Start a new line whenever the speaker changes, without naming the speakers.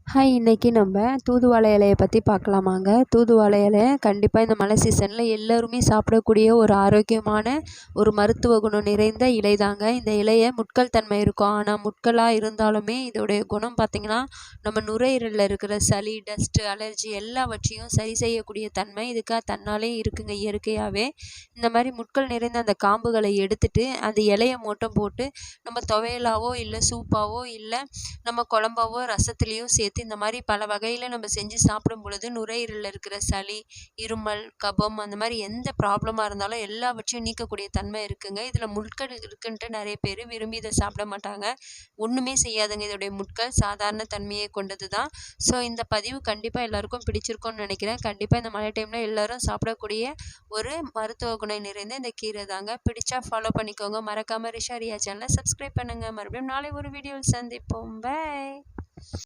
Hi, இன்னைக்கு நம்ம தூதுவளை இலைய பற்றி பார்க்கலாமாங்க. தூதுவளை இலை கண்டிப்பாக இந்த மழை சீசனில் எல்லோருமே சாப்பிடக்கூடிய ஒரு ஆரோக்கியமான ஒரு மருத்துவ குணம் நிறைந்த இலை தாங்க. இந்த இலைய முட்கள் தன்மை இருக்கும். ஆனால் முட்களாக இருந்தாலுமே இதோடைய குணம் பார்த்திங்கன்னா, நம்ம நுரையீரலில் இருக்கிற சளி, டஸ்ட்டு, அலர்ஜி எல்லாவற்றையும் சரி செய்யக்கூடிய தன்மை இதுக்காக தன்னாலே இருக்குங்க இயற்கையாகவே. இந்த மாதிரி முட்கள் நிறைந்த அந்த காம்புகளை எடுத்துட்டு அந்த இலைய மட்டும் போட்டு நம்ம துவையலாவோ இல்லை சூப்பாவோ இல்லை நம்ம குழம்பாவோ ரசத்துலேயும் சேர்த்து இந்த மாதிரி பல வகையில் நம்ம செஞ்சு சாப்பிடும் பொழுது நுரையீரலில் இருக்கிற சளி, இருமல், கபம் அந்த மாதிரி எந்த ப்ராப்ளமாக இருந்தாலும் எல்லாவற்றையும் நீக்கக்கூடிய தன்மை இருக்குங்க. இதில் முட்கள் இருக்குன்ட்டு நிறைய பேர் விரும்பி இதை சாப்பிட மாட்டாங்க. ஒன்றுமே செய்யாதுங்க. இதோடைய முட்கள் சாதாரண தன்மையை கொண்டது தான். ஸோ இந்த பதிவு கண்டிப்பாக எல்லாருக்கும் பிடிச்சிருக்கும்னு நினைக்கிறேன். கண்டிப்பாக இந்த மழை டைமில் எல்லோரும் சாப்பிடக்கூடிய ஒரு மருத்துவ குணம் நிறைந்த இந்த கீரை தாங்க. பிடிச்சா ஃபாலோ பண்ணிக்கோங்க. மறக்காமல் ரிஷா ரியா சேனலை சப்ஸ்கிரைப் பண்ணுங்கள். மறுபடியும் நாளை ஒரு வீடியோவில் சந்திப்போம். பை.